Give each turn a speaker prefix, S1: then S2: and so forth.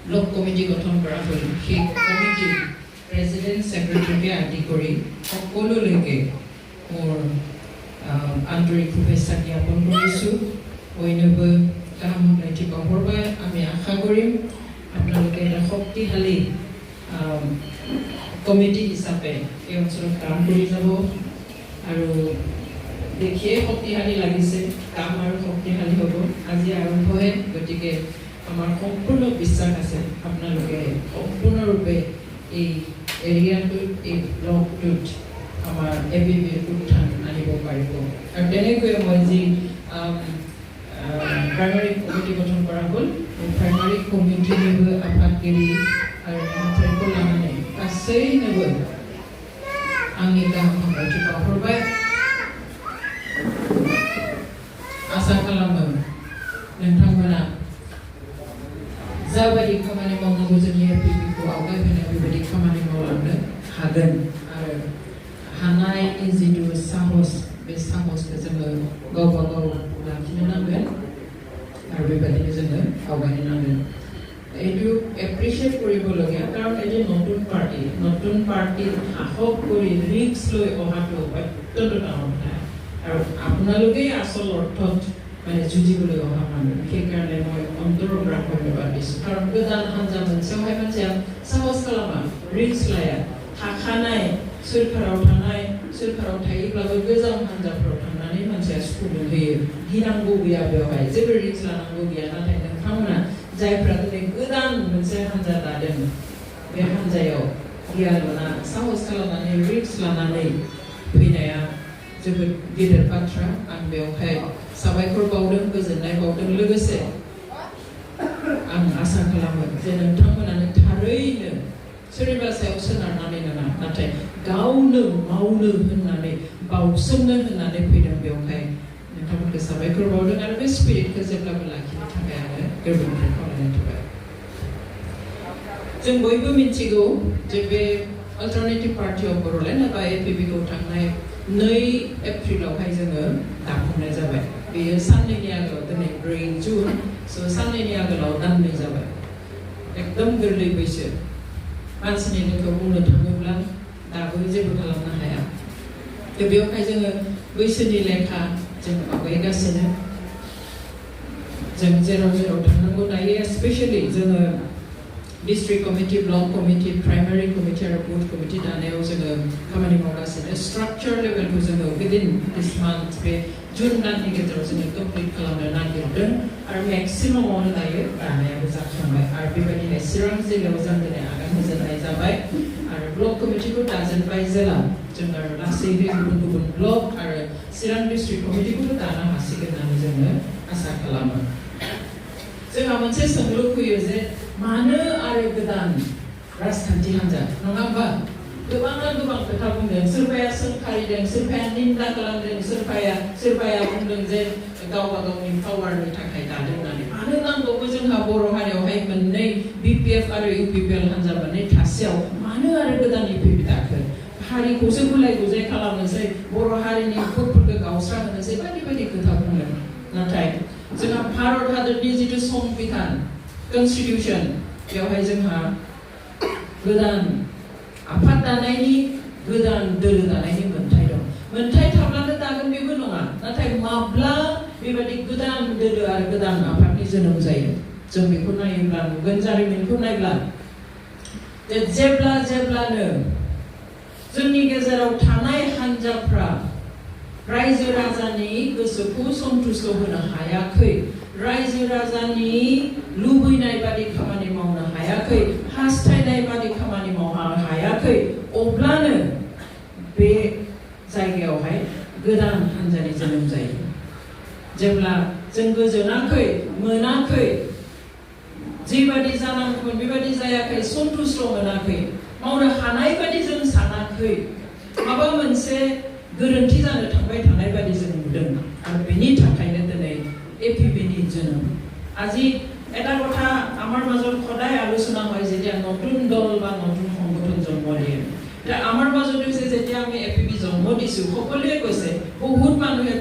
S1: Block committee গঠন কৰা হ'ল সেই কমিটিৰ প্ৰেচিডেণ্ট ছেক্ৰেটাৰীকে আদি কৰি সকলোলৈকে মোৰ আন্তৰিক শুভেচ্ছা জ্ঞাপন কৰিছোঁ। বৈনৱৈ কাম নৈতিক অপৰবাই আমি আশা কৰিম আপোনালোকে এটা শক্তিশালী কমিটি হিচাপে এই অঞ্চলত কাম কৰি যাব আৰু দেখিয়ে শক্তিশালী লাগিছে, কাম আৰু শক্তিশালী হ'ব। আজি আৰম্ভহে, গতিকে আমাৰ সম্পূৰ্ণ বিশ্বাস আছে আপোনালোকে সম্পূৰ্ণৰূপে এই এৰিয়াটোত এই ব্লকটোত আমাৰ APBৰ উত্থান আনিব পাৰিব। আৰু তেনেকৈ মই যি প্ৰাইমাৰী কমিটি গঠন কৰা হ'ল, প্ৰাইমাৰী কমিটিলৈ आफादगिरि आरो नेमफोरखौ लानानै गासैनोबो आंनि गाहाम हामलायथि बावहरबाय। आसा खालामो नोंथांमोना जाबायदि खामानि मावनांगौ जोंनि APBखौ आवगायहोनो बेबायदि खामानि मावलांनो हागोन आरो हानायनि जिथु साहस, बे साहसखौ जोङो गावबा गाव लाखिनो नांगोन आरो बेबायदिनो जोङो आवगायनो नांगोन। এইটো এপ্ৰিচিয়েট কৰিবলগীয়া, কাৰণ এটি নতুন পাৰ্টিৰ সাহস কৰি ৰিস্ক লৈ অহাটো অত্যন্ত ডাঙৰ কথা আৰু আপোনালোকেই আচল অৰ্থত মানে যুঁজিবলৈ অহা মানুহ। সেইকাৰণে মই অন্তৰৰ পৰা ধন্যবাদ দিছোঁ। কাৰণ गोदान हान्जा मोनसेयावहाय मानसिया साहस खालामा, रिस्क लाया। थाखानाय सोरखाराव थायोब्लाबो गोजाम हान्जाफोराव थांनानै मानसिया सुखुनो होयो। गिनांगौ गैया, बेवहाय जेबो रिस्क लानांगौ गैया। नाथाय नोंथांमोना जायफ्रा दिनै गोदान मोनसे हान्जा दादों, बे हान्जायाव गियान लाना साहस खालामनानै रिस्क लानानै फैनाया जोबोद गेदेर बाथ्रा। आं बेवहाय साबायखर बावदों, गोजोननाय बावदों। लोगोसे आं आसा खालामो जे नोंथांमोनानो थारैनो सोरनिबा सायाव सोनारनानै नङा, नाथाय गावनो मावनो होननानै बावसोमनो होननानै फैदों। बेवहाय नोंथांमोनखौ साबायखर बावदों आरो बे स्पिरिटखौ जेब्लाबो लाखिनो थाखाय आङो गोरबोनिफ्राय खावलायनाय थाबाय। जों बयबो मिथिगौ जे बे अल्टारनेटिभ पार्टी अफ बड'लेण्ड एबा APBखौ थांनाय 2 एप्रिलावहाय जोङो दाफुंनाय जाबाय। बेयो साननैनि आगोलाव, दिनै 4 जुन, साननैनि आगोलाव दाननै जाबाय। एकदम गोरलै बैसो। मानसिनि लोगोखौ बुंनो थाङोब्ला दाबो जेबो खालामनो हाया। बेवहाय जोङो बैसोनि लेखा जों आवगायगासिनो। जों जेराव थांनांगौ दायो, स्पेशली जोङो district committee, block committee, primary committee आरो बुथ कमिटि दानायाव जोङो खामानि मावगासिनो। स्ट्राक्चार लेभेलखौ जोङो विदिन दिस मान्थ, बे जुन दाननि गेजेराव जोङो कमप्लिट खालामनो नागिरदों आरो मेक्सिमामावनो दायो दानायाबो जाखांबाय। आरो बेबायदिनो चिरां जिल्लायाव जों दिनै आगान होजेननाय जाबाय आरो ब्लक कमिटिखौ दाजेनबाय जेला जों आरो लासैनो गुबुन ब्लक आरो चिरां डिस्ट्रिक्ट कमिटिखौबो दानो हासिगोन होननानै जोङो आसा खालामो। जोंहा मोनसे सोंलु फैयो जे मानो आरो गोदान राजखान्थि हान्जा, नङा होमबा? गोबाङा गोबां खोथा बुंदों। सोरबाया सोंखारिदों, सोरबाया निन्दा खालामदों, सोरबाया बुंदों जे गावबा गावनि पावारनि थाखाय दादों होननानै। मानो नांगौबो जोंहा बर' हारियावहाय मोननै BPF आरो UPPL हान्जा मोननै थासेयाव मानो आरो गोदान APB दाखो? हारिखौसो गुलाय गुजाय खालामनोसै, बर' हारिनि भटफोरखौ गावस्राहोनोसै, बायदि बायदि खोथा बुंदों। नाथाय जोंहा भारत हादरनि जिथु संबिधान, कन्स्टिटिउसन, बेवहाय जोंहा गोदान आफाद दानायनि, गोदान दोलो दानायनि मोन्थाय दं। मोन्थाय थाब्लानो दागोन बेबो नङा, नाथाय माब्ला बेबायदि गोदान दोलो आरो गोदान आफादनि जोनोम जायो जों बेखौ नायोब्ला नुगोन, जारिमिनखौ नायब्ला जेब्लानो जोंनि गेजेराव थानाय हान्जाफ्रा रायजो राजानि गोसोखौ सन्तुष्ट होनो हायाखै, रायजो राजानि लुबैनाय बादि खामानि मावनो हायाखै, हास्थायनाय बादि खामानि मावनो हायाखै, अब्लानो बे जायगायावहाय गोदान हान्जानि जोनोम जायो। जेब्ला जों गोजोनाखै, मोनाखै, जिबादि जानांगौमोन बेबादि जायाखै, सन्तुष्ट मोनाखै, मावनो हानाय बादि जों सानाखै, माबा मोनसे गोरोन्थि जानो थांबाय थानाय बादि जों नुदों आरो बेनि थाखायनो दिनै APBनि जोनोम। আজি এটা কথা আমাৰ মাজত সদায় আলোচনা হয় যেতিয়া নতুন দল বা নতুন সংগঠন জন্ম দিয়ে। আমাৰ মাজত হৈছে যেতিয়া আমি APB জন্ম দিছোঁ, সকলোৱে কৈছে, বহুত মানুহে